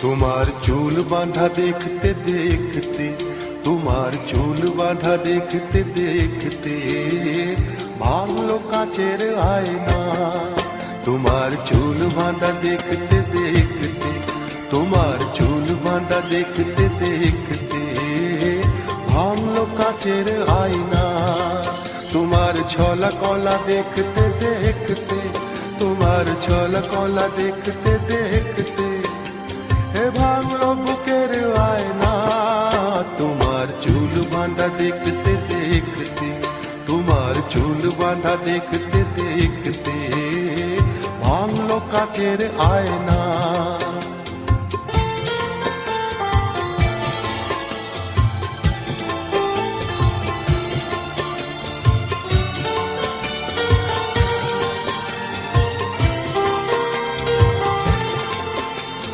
তোমার চুল বাঁধা দেখতে দেখতে, তোমার চুল বাঁধা দেখতে দেখতে ভাঙলো কাচের আয়না। তোমার চুল বাঁধা দেখতে দেখতে, তোমার চুল বাঁধা দেখতে দেখতে ভাঙলো কাচের আয়না। তোমার ছলা কলা দেখতে দেখতে, তোমার ছলা কলা দেখতে দেখতে এ ভাঙলো বুকের আয়না। তোমার চুল বাঁধা দেখতে দেখতে, তোমার চুল বাঁধা দেখতে দেখতে ভাঙলো কাচের আয়না।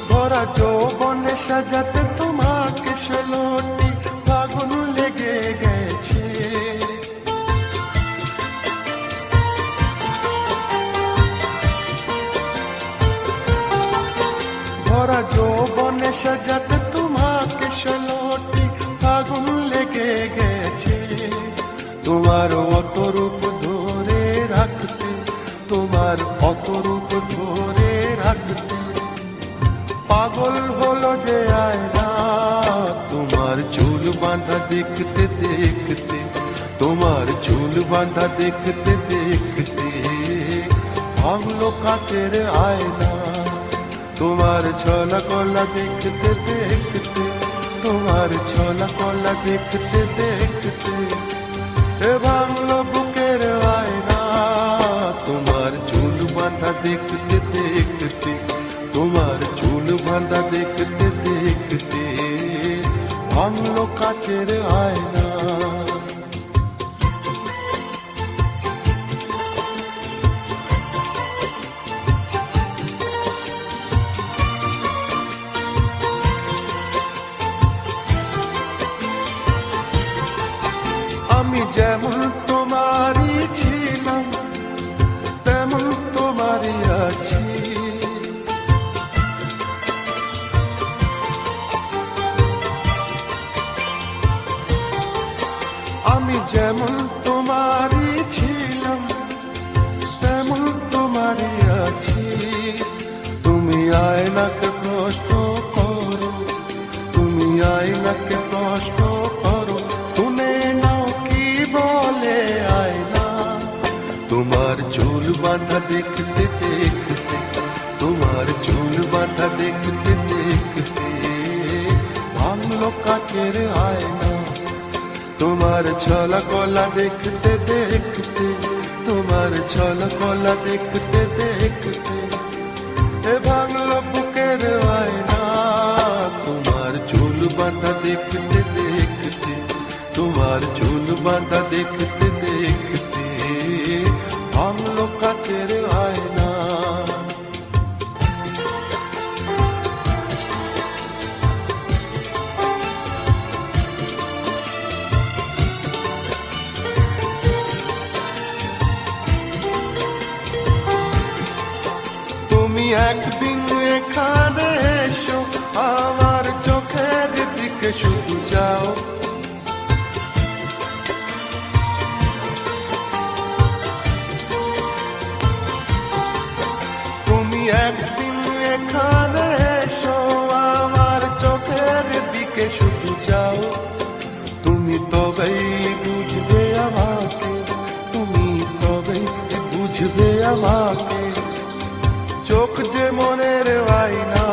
ভরা যৌবনে সাজাতে তোমাকে ষোলোটি ফাগুন লেগে গেছে। ভরা যৌবনে সাজাতে তোমাকে ষোলোটি ফাগুন লেগে গেছে। তোমার অত রূপ ধরে রাখতে, তোমার অত রূপ ধরে রাখতে পাগল হলো যে আয়না। তোমার চুল বাঁধা দেখতে দেখতে, তোমার চুল বাঁধা দেখতে দেখতে ভাঙলো কাচের আয়না। তোমার ছলা কলা দেখতে দেখতে, তোমার ছলা কলা দেখতে দেখতে এ ভাঙলো বুকের আয়না। তোমার চুল বাঁধা দেখতে দেখতে, তোমার চুল বাঁধা দেখতে দেখতে ভাঙলো কাচের আয়না। আমি যেমন তোমারই ছিলাম তেমন তোমারই আছি। আমি যেমন তোমারই ছিলাম তেমন তোমারই আছি। তুমি আয়নাকে প্রশ্ন করো, তুমি আয়নাকে প্রশ্ন করো, শুনে নাও কি বলে আয়না। তোমার চুল বাঁধা দেখতে দেখতে, তোমার চুল বাঁধা দেখতে দেখতে ভাঙলো কাচের আয়না। তোমার ছলা কলা দেখতে দেখতে, তোমার ছলা কলা দেখতে দেখতে এ ভাঙলো বুকের আয়না। তোমার চুল বাঁধা দেখতে দেখতে, তোমার চুল বাঁধা দেখতে দেখতে ভাঙলো কাচের আয়না। তুমি একদিন এখানে এসো, আমার চোখের দিকে শুধু যাও। তুমি একদিন এখানে এসো, আমার চোখের দিকে শুধু যাও। তুমি তবেই বুঝবে আমাকে, তুমি তবেই বুঝবে আমাকে। চোখ যে মনের আয়না।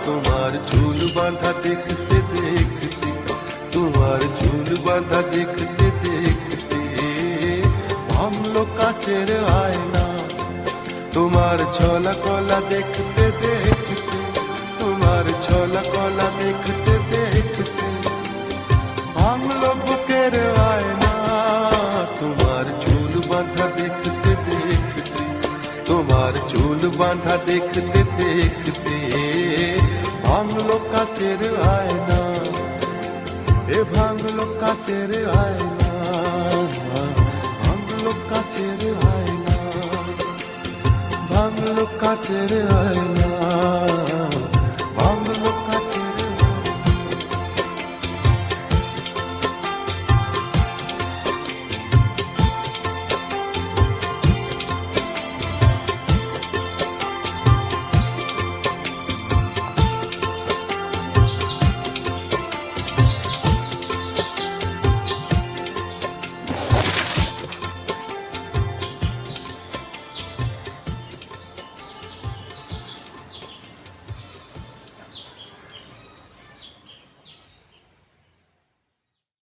তোমার চুল বাঁধা দেখতে দেখতে, তোমার চুল বাঁধা দেখতে দেখতে ভাঙলো কাচের আয়না। তোমার ছলা কলা দেখতে দেখতে, তোমার ছলা কলা দেখতে দেখতে ভাঙলো বুকের আয়না। তোমার চুল বাঁধা দেখতে দেখতে, তোমার চুল বাঁধা দেখতে দেখতে ভাঙলো কাচের আয়না। এ ভাঙলো কাচের আয়না।